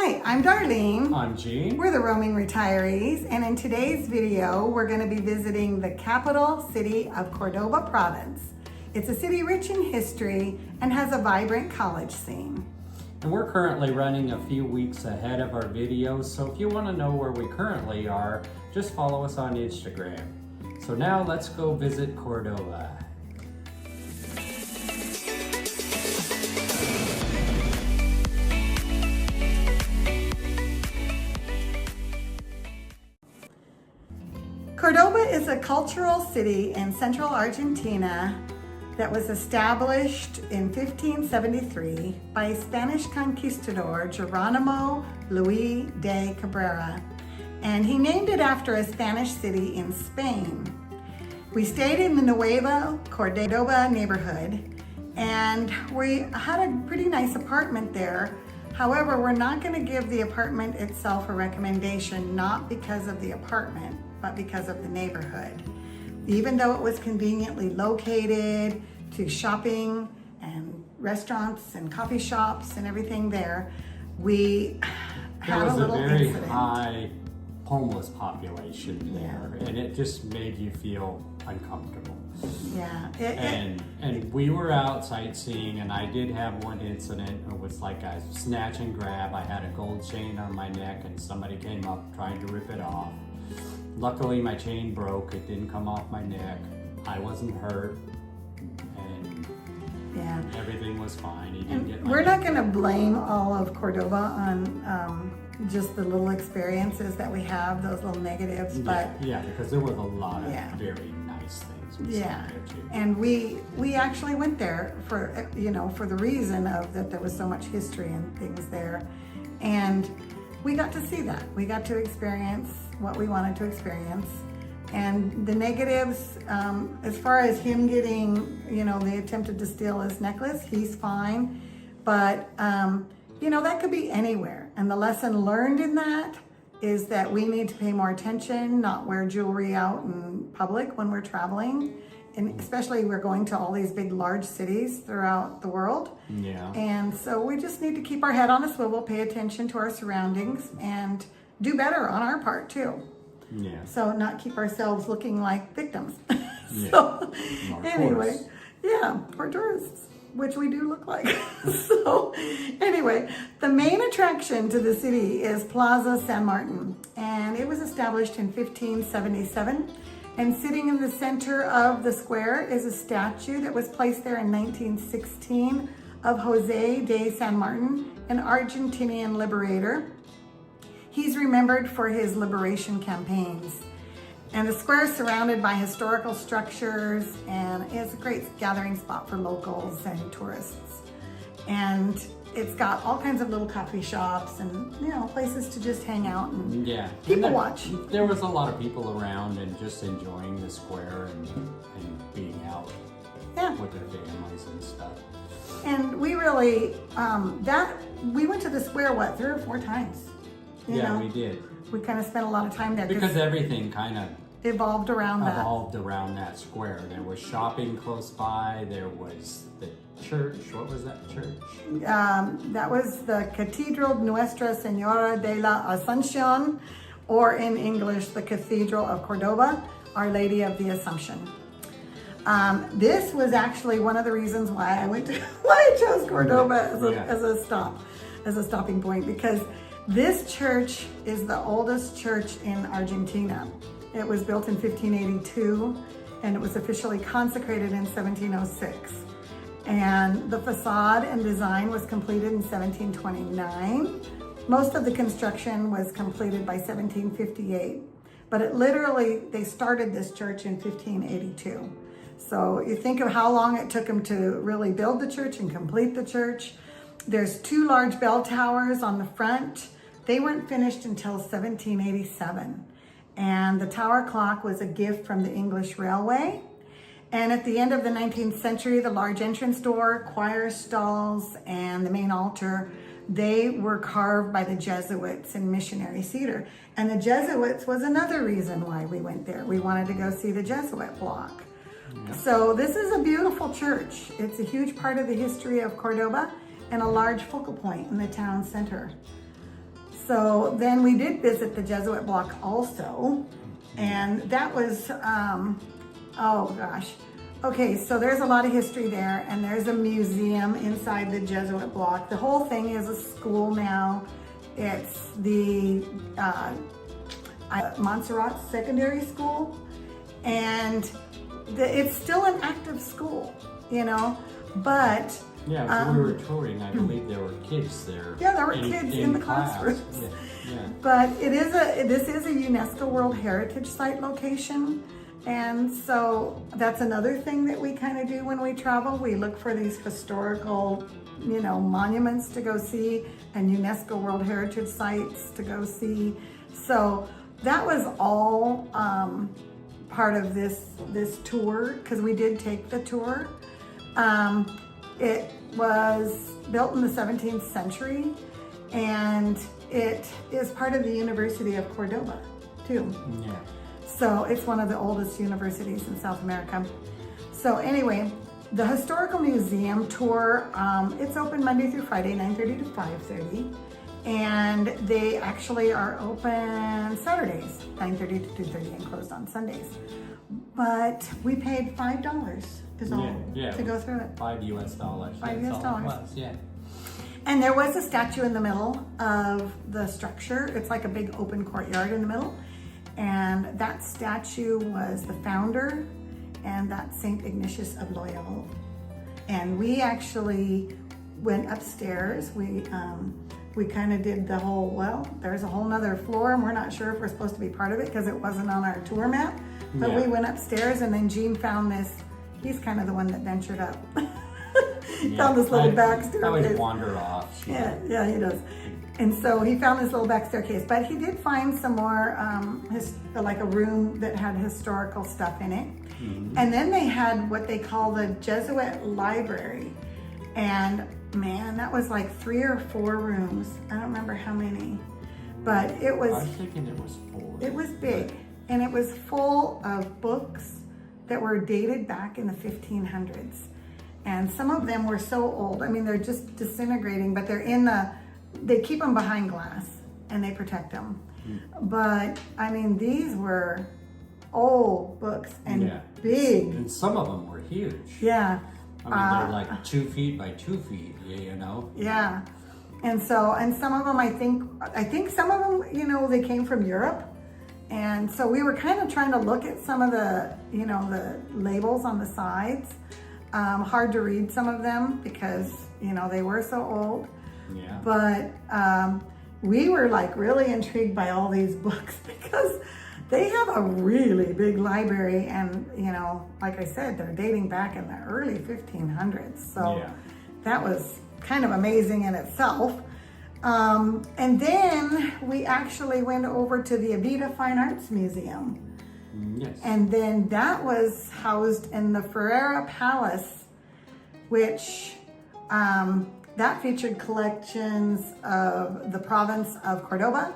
Hi, I'm Darlene. I'm Gene. We're the Roaming Retirees, and in today's video, we're going to be visiting the capital city of Cordoba province. It's a city rich in history and has a vibrant college scene. And we're currently running a few weeks ahead of our videos, so if you want to know where we currently are, just follow us on Instagram. So now let's go visit Cordoba. Cordoba is a cultural city in central Argentina that was established in 1573 by Spanish conquistador Geronimo Luis de Cabrera, and he named it after a Spanish city in Spain. We stayed in the Nueva Cordoba neighborhood, and we had a pretty nice apartment there. However, we're not going to give the apartment itself a recommendation, not because of the apartment, but because of the neighborhood. Even though it was conveniently located to shopping and restaurants and coffee shops and everything there, we had a little incident. There was a very high homeless population there, and it just made you feel uncomfortable. Yeah. And we were out sightseeing, and I did have one incident. It was like a snatch and grab. I had a gold chain on my neck, and somebody came up trying to rip it off. Luckily, my chain broke. It didn't come off my neck. I wasn't hurt, and everything was fine. He didn't get my We're not going to blame all of Cordoba on just the little experiences that we have, those little negatives, but because there was a lot of very nice things we saw there too. And we actually went there for for the reason of that there was so much history and things there, and we got to see that. We got to experience what we wanted to experience. And the negatives, as far as him getting, they attempted to steal his necklace, he's fine. But, that could be anywhere. And the lesson learned in that is that we need to pay more attention, not wear jewelry out in public when we're traveling. And especially we're going to all these big, large cities throughout the world. Yeah. And so we just need to keep our head on a swivel, pay attention to our surroundings, and do better on our part too. Yeah. So not keep ourselves looking like victims. Anyway, or tourists, which we do look like. So anyway, the main attraction to the city is Plaza San Martin, and it was established in 1577. And sitting in the center of the square is a statue that was placed there in 1916 of Jose de San Martin, an Argentinian liberator. He's remembered for his liberation campaigns. And the square is surrounded by historical structures, and it's a great gathering spot for locals and tourists. And it's got all kinds of little coffee shops and, places to just hang out and people watch. There was a lot of people around and just enjoying the square and being out with their families and stuff. And we really, we went to the square, 3 or 4 times? We did. We kind of spent a lot of time there. Because everything kind of evolved around that square. There was shopping close by. There was the church. What was that church? That was the Cathedral Nuestra Señora de la Asunción, or in English, the Cathedral of Cordoba, Our Lady of the Assumption. This was actually one of the reasons why I chose Cordoba as a stopping point, because this church is the oldest church in Argentina. It was built in 1582, and it was officially consecrated in 1706. And the facade and design was completed in 1729. Most of the construction was completed by 1758, but they started this church in 1582. So you think of how long it took them to really build the church and complete the church. There's 2 large bell towers on the front. They weren't finished until 1787. And the tower clock was a gift from the English Railway. And at the end of the 19th century, the large entrance door, choir stalls, and the main altar, they were carved by the Jesuits in missionary cedar. And the Jesuits was another reason why we went there. We wanted to go see the Jesuit Block. Yeah. So this is a beautiful church. It's a huge part of the history of Cordoba and a large focal point in the town center. So then we did visit the Jesuit Block also, and that was, oh gosh. Okay, so there's a lot of history there, and there's a museum inside the Jesuit Block. The whole thing is a school now. It's the Montserrat Secondary School, and it's still an active school, you know, but yeah, when we were touring, I believe there were kids there. Yeah, there were kids in the classrooms. Yeah. But this is a UNESCO World Heritage Site location. And so that's another thing that we kind of do when we travel. We look for these historical, you know, monuments to go see and UNESCO World Heritage Sites to go see. So that was all part of this tour, because we did take the tour. It was built in the 17th century, and it is part of the University of Cordoba too. Yeah. So it's one of the oldest universities in South America. So anyway, the Historical Museum tour, it's open Monday through Friday, 9:30 to 5:30. And they actually are open Saturdays, 9:30 to 2:30, and closed on Sundays. But we paid $5 is all to go through it. $5 US. $5 US. Yeah. And there was a statue in the middle of the structure. It's like a big open courtyard in the middle. And that statue was the founder, and that's St. Ignatius of Loyola. And we actually went upstairs. We kind of did the whole, well, there's a whole nother floor, and we're not sure if we're supposed to be part of it because it wasn't on our tour map. But we went upstairs, and then Gene found this. He's kind of the one that ventured up. Found this little back staircase. I always wander off. Yeah, he does. And so he found this little back staircase, but he did find some more, like a room that had historical stuff in it. Mm-hmm. And then they had what they call the Jesuit Library. And man, that was like 3 or 4 rooms. I don't remember how many, but it was. I was thinking it was 4. It was big, and it was full of books that were dated back in the 1500s. And some of them were so old. I mean, they're just disintegrating, but they keep them behind glass and they protect them. But I mean, these were old books and big. And some of them were huge. Yeah. I mean, they're like 2 feet by 2 feet, you know? Yeah. And some of them, I think some of them, you know, they came from Europe. And so we were kind of trying to look at some of the, you know, the labels on the sides. Hard to read some of them because, you know, they were so old. Yeah. But we were like really intrigued by all these books because they have a really big library, and, you know, like I said, they're dating back in the early 1500s. So that was kind of amazing in itself. And then we actually went over to the Evita Fine Arts Museum. Yes. And then that was housed in the Ferreira Palace, which that featured collections of the province of Cordoba.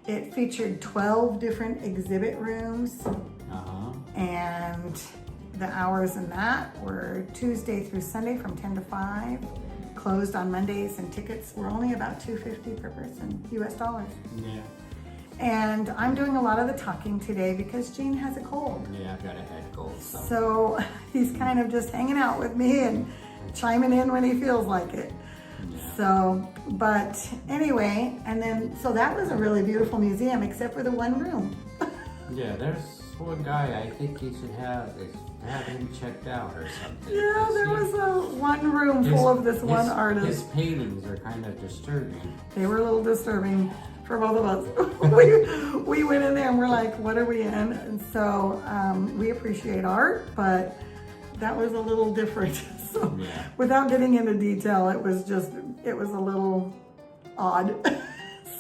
It featured 12 different exhibit rooms. And the hours in that were Tuesday through Sunday from 10 to 5. Closed on Mondays, and tickets were only about $2.50 per person, US dollars. Yeah. And I'm doing a lot of the talking today because Gene has a cold. Yeah, I've got a head cold. So he's kind of just hanging out with me and chiming in when he feels like it. Yeah. So, but anyway, and then, so that was a really beautiful museum except for the one room. Yeah, there's one guy, I think you should have him checked out or something. Yeah, there was one room full of this one artist. His paintings are kind of disturbing. They were a little disturbing for both of us. we went in there and we're like, what are we in? And so we appreciate art, but that was a little different. So without getting into detail, it was a little odd.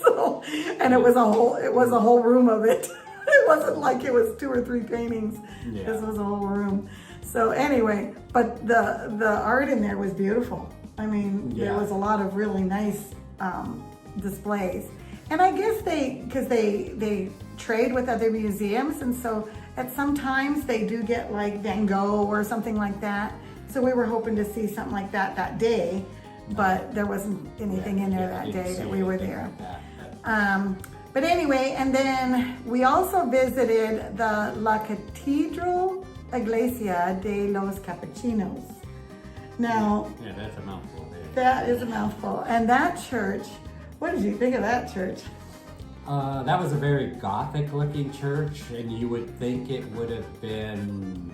So, and it was a whole room of it. It wasn't like it was 2 or 3 paintings. Yeah. This was a whole room. So anyway, but the art in there was beautiful. I mean, there was a lot of really nice displays. And I guess because they trade with other museums, and so at some times they do get like Van Gogh or something like that. So we were hoping to see something like that day, but there wasn't anything in there that day that we were there. Like But anyway, and then we also visited the La Cathedral Iglesia de los Capuchinos. Now, yeah, that's a mouthful. That is a mouthful. And that church, what did you think of that church? That was a very Gothic looking church, and you would think it would have been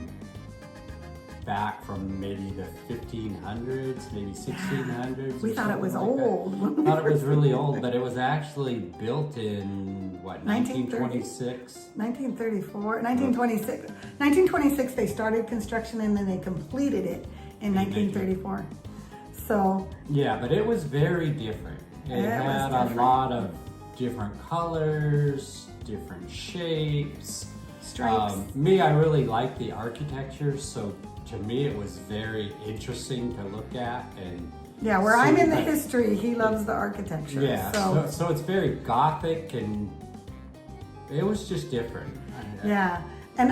back from maybe the 1500s, maybe 1600s. We thought it was like old. I thought it was really old, but it was actually built in, what, 1926? 1934, 1926. 1926 they started construction and then they completed it in 1934. So yeah, but it was very different. It had a lot of different colors, different shapes. Stripes. I really liked the architecture, so to me it was very interesting to look at. And yeah, where I'm in the history, he loves the architecture. Yeah, so it's very Gothic, and it was just different. Yeah, and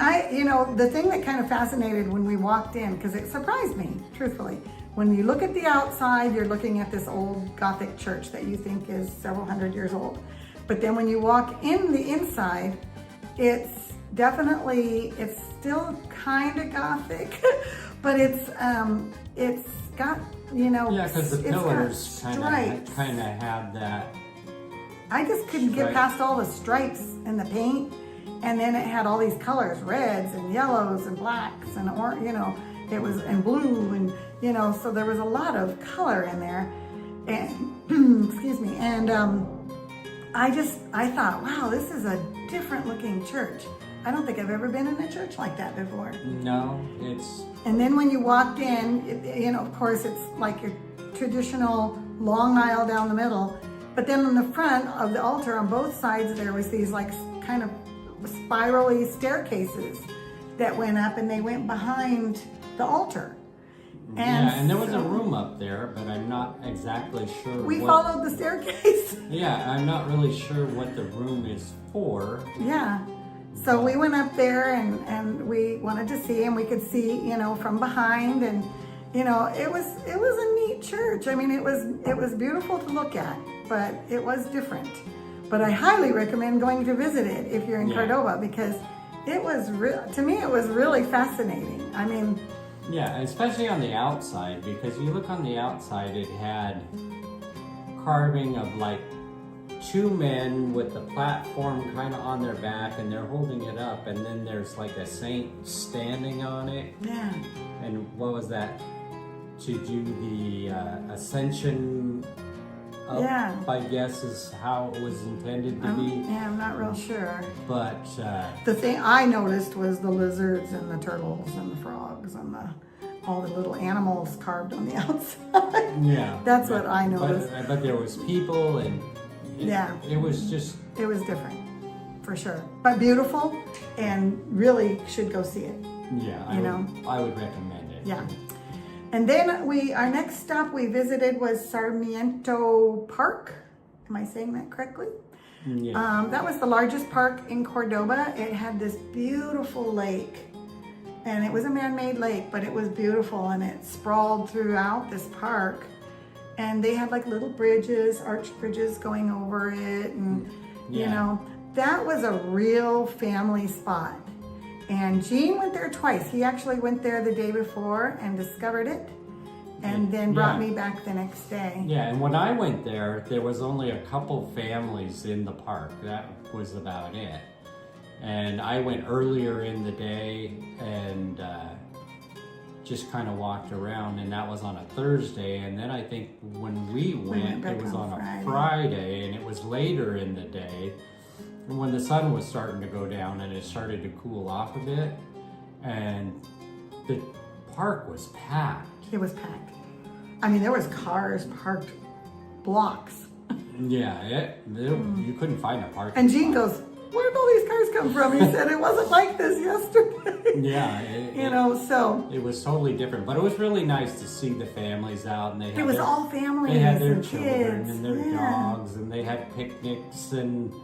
the thing that kind of fascinated when we walked in, because it surprised me, truthfully, when you look at the outside, you're looking at this old Gothic church that you think is several hundred years old. But then when you walk in the inside, it's still kind of Gothic, but it's got, yeah, because the pillars kind of have that. I just couldn't get past all the stripes and the paint, and then it had all these colors, reds and yellows and blacks and it was and blue, and so there was a lot of color in there, and excuse me, and I thought, wow, this is a different looking church. I don't think I've ever been in a church like that before. No, it's... And then when you walked in, of course, it's like your traditional long aisle down the middle. But then in the front of the altar, on both sides, there was these like kind of spirally staircases that went up, and they went behind the altar. And there was a room up there, but I'm not exactly sure. We followed the staircase. Yeah, I'm not really sure what the room is for. Yeah. So we went up there and we wanted to see, and we could see, from behind, and it was a neat church. I mean, it was beautiful to look at, but it was different. But I highly recommend going to visit it if you're in Cordoba, because it was to me it was really fascinating. I mean, yeah, especially on the outside, because you look on the outside, it had carving of like two men with the platform kind of on their back, and they're holding it up, and then there's like a saint standing on it. Yeah. And what was that? To do the ascension up, I guess is how it was intended to be. Yeah, I'm not real sure. But the thing I noticed was the lizards and the turtles and the frogs and all the little animals carved on the outside. Yeah. That's what I noticed. But there was people, and it was just... It was different, for sure. But beautiful, and really should go see it. Yeah, I would recommend it. Yeah. And then our next stop we visited was Sarmiento Park. Am I saying that correctly? Yeah. That was the largest park in Cordoba. It had this beautiful lake, and it was a man-made lake, but it was beautiful, and it sprawled throughout this park. And they had like little bridges, arched bridges going over it, and that was a real family spot. And Gene went there twice. He actually went there the day before and discovered it, and then brought me back the next day. Yeah, and when I went there, there was only a couple families in the park. That was about it. And I went earlier in the day and just kind of walked around, and that was on a Thursday. And then I think when we went it was on a Friday, and it was later in the day. And when the sun was starting to go down and it started to cool off a bit, and the park was packed. It was packed. I mean, there was cars parked blocks. Yeah, you couldn't find a parking And Gene spot. goes, where did all these cars come from? He said it wasn't like this yesterday. Yeah, so it was totally different, but it was really nice to see the families out, and it was all families. They had their and children kids. and their dogs, and they had picnics, and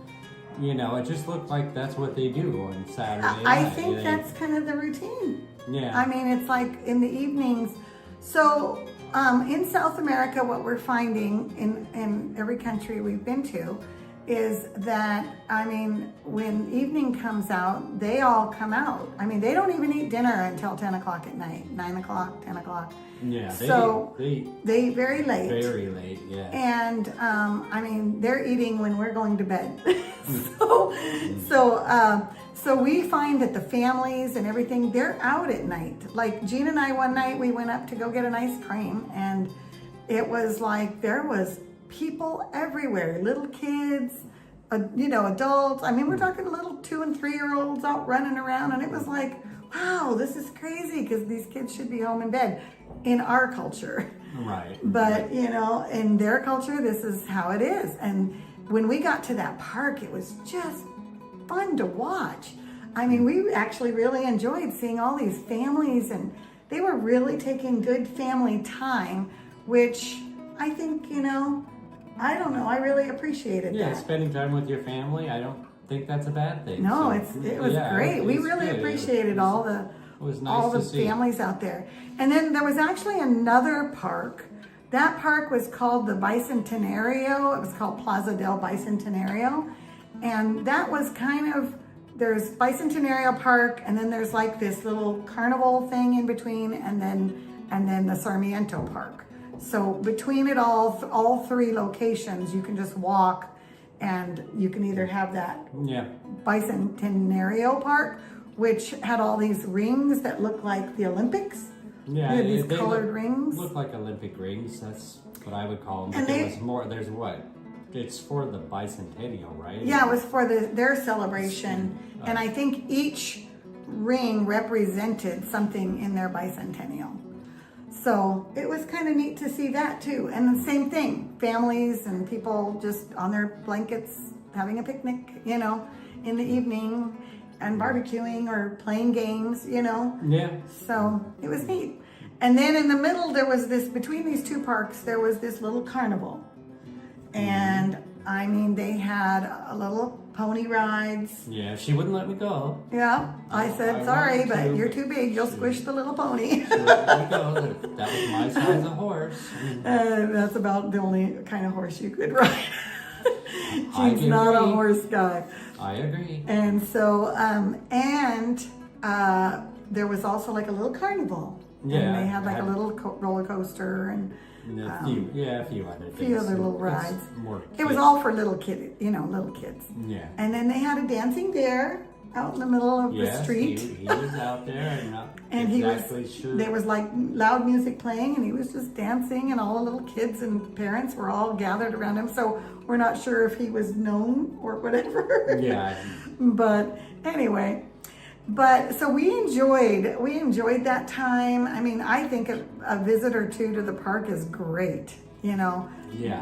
it just looked like that's what they do on Saturday night. I think that's kind of the routine. Yeah. I mean, it's like in the evenings. So in South America, what we're finding in every country we've been to, is that, I mean, when evening comes out, they all come out. I mean, they don't even eat dinner until 10 o'clock at night, 9 o'clock, 10 o'clock. Yeah, they eat very late. Very late, yeah. And I mean, they're eating when we're going to bed. So we find that the families and everything, they're out at night. Like Jean and I, one night we went up to go get an ice cream, and it was like there was people everywhere, little kids, adults. I mean, we're talking little 2 and 3 year olds out running around, and it was like, wow, this is crazy, because these kids should be home in bed in our culture. Right. But, in their culture, this is how it is. And when we got to that park, it was just fun to watch. I mean, we actually really enjoyed seeing all these families, and they were really taking good family time, which I think, I don't know, I really appreciated that. Yeah, spending time with your family, I don't think that's a bad thing. No, So, it was great. We really appreciated all the families out there. And then there was actually another park. That park was called the Bicentenario. It was called Plaza del Bicentenario. And that was there's Bicentenario Park, and then there's like this little carnival thing in between, and then the Sarmiento Park. So between it all 3 locations, you can just walk, and you can either have that Bicentenario Park, which had all these rings that look like the Olympics. Yeah, these colored rings. Look like Olympic rings. That's what I would call them. And but there was more. There's what? It's for the bicentennial, right? Yeah, it was for their celebration, and I think each ring represented something in their bicentennial. So it was kind of neat to see that too. And the same thing, families and people just on their blankets having a picnic, in the evening, and barbecuing or playing games, Yeah. So it was neat. And then in the middle, between these 2 parks, there was this little carnival. And I mean, they had a little pony rides. Yeah, she wouldn't let me go. Yeah, I said, sorry, but you're too big. You'll squish the little pony. She let me go. That was my size of horse. That's about the only kind of horse you could ride. She's not a horse guy. I agree. And so, there was also like a little carnival. Yeah. And they had like a little roller coaster and a few other things. A few other little rides. It was kids. all for little kids. Yeah. And then they had a dancing bear out in the middle of the street. He was out there and not and exactly sure. There was like loud music playing, and he was just dancing, and all the little kids and parents were all gathered around him. So we're not sure if he was known or whatever. Yeah. But anyway. So we enjoyed that time. I mean, I think a visit or 2 to the park is great. Yeah,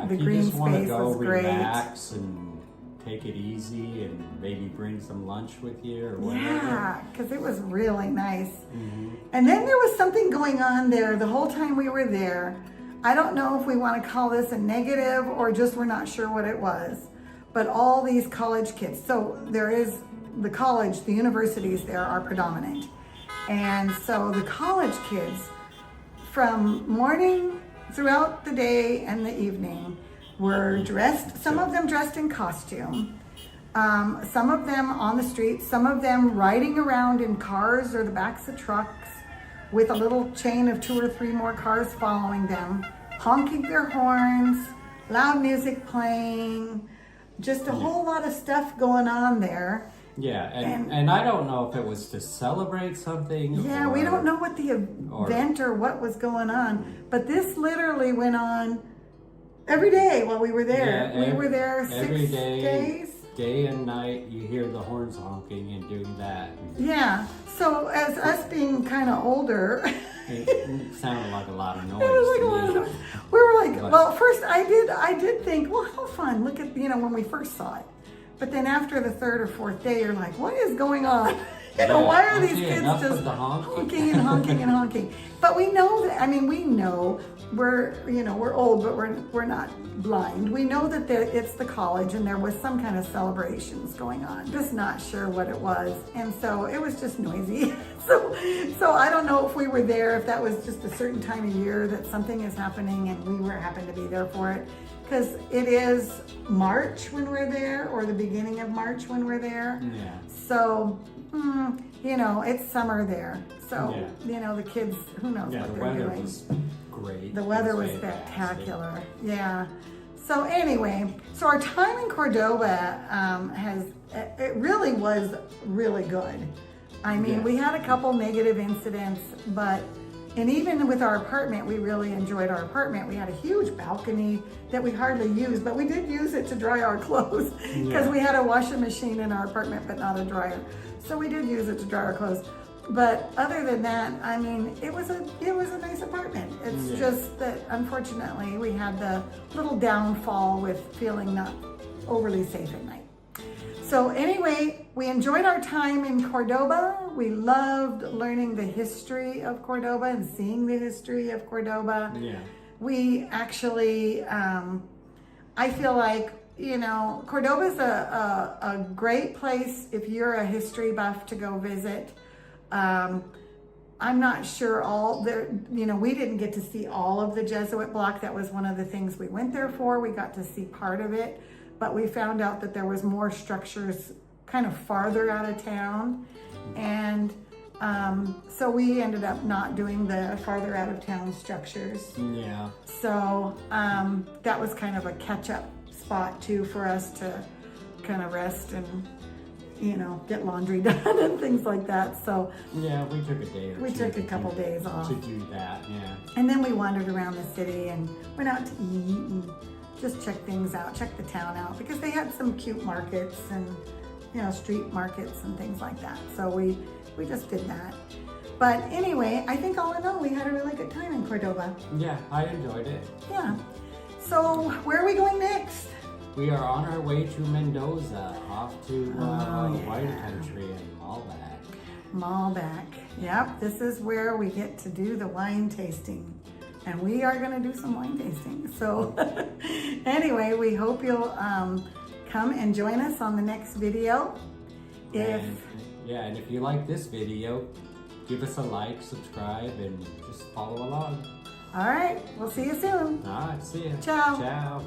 the if you green just want to space go was great. relax and take it easy and maybe bring some lunch with you or whatever. Yeah, because it was really nice. Mm-hmm. And then there was something going on there the whole time we were there. I don't know if we want to call this a negative or just we're not sure what it was. But all these college kids. So there is the universities there are predominant. And so the college kids from morning throughout the day and the evening were dressed, some of them dressed in costume, some of them on the street, some of them riding around in cars or the backs of trucks with a little chain of 2 or 3 more cars following them, honking their horns, loud music playing, just a whole lot of stuff going on there. Yeah, and I don't know if it was to celebrate something. Yeah, we don't know what the event or what was going on, but this literally went on every day while we were there. Yeah, we were there 6 days. Day and night, you hear the horns honking and doing that. Yeah, so as us being kind of older, it sounded like a lot of noise. it was like a lot of noise. We were like, well, first I did think, well, how fun, look at, when we first saw it. But then after the 3rd or 4th day, you're like, what is going on? Why are these kids just honking and honking and honking? But we know that, we know we're old, but we're not blind. We know that it's the college and there was some kind of celebrations going on. Just not sure what it was. And so it was just noisy. So I don't know if we were there, if that was just a certain time of year that something is happening and we happened to be there for it. because it is March when we're there, or the beginning of March when we're there. Yeah. So, you know, it's summer there. So, Yeah. you know, the kids, who knows Yeah, what the they're weather doing. was great. The weather was fantastic. spectacular. Yeah. So anyway, so our time in Cordoba it really was really good. I mean, Yeah. we had a couple negative incidents, and even with our apartment, we really enjoyed our apartment. We had a huge balcony that we hardly used, but we did use it to dry our clothes because Yeah. we had a washing machine in our apartment, but not a dryer. So we did use it to dry our clothes. But other than that, I mean, it was a nice apartment. It's just that unfortunately we had the little downfall with feeling not overly safe at night. So anyway, we enjoyed our time in Cordoba. We loved learning the history of Cordoba and seeing the history of Cordoba. Yeah. We actually, I feel like, you know, Cordoba is a great place if you're a history buff to go visit. I'm not sure we didn't get to see all of the Jesuit Block. That was one of the things we went there for. We got to see part of it, but we found out that there was more structures kind of farther out of town. And so we ended up not doing the farther out of town structures. Yeah. So that was kind of a catch-up spot too for us to kind of rest and, you know, get laundry done and things like that. So Yeah, we took a day or two. we took a couple days off. To do that, yeah. And then we wandered around the city and went out to eat and just check things out, check the town out, because they had some cute markets and, you know, street markets and things like that. So we just did that. But anyway, I think all in all, we had a really good time in Cordoba. Yeah, I enjoyed it. Yeah. So where are we going next? We are on our way to Mendoza, off to wine yeah. country and Malbec. Malbec. Yep, this is where we get to do the wine tasting. And we are going to do some wine tasting. So anyway, we hope you'll come and join us on the next video. And if you like this video, give us a like, subscribe, and just follow along. All right, we'll see you soon. All right, see ya. Ciao. Ciao.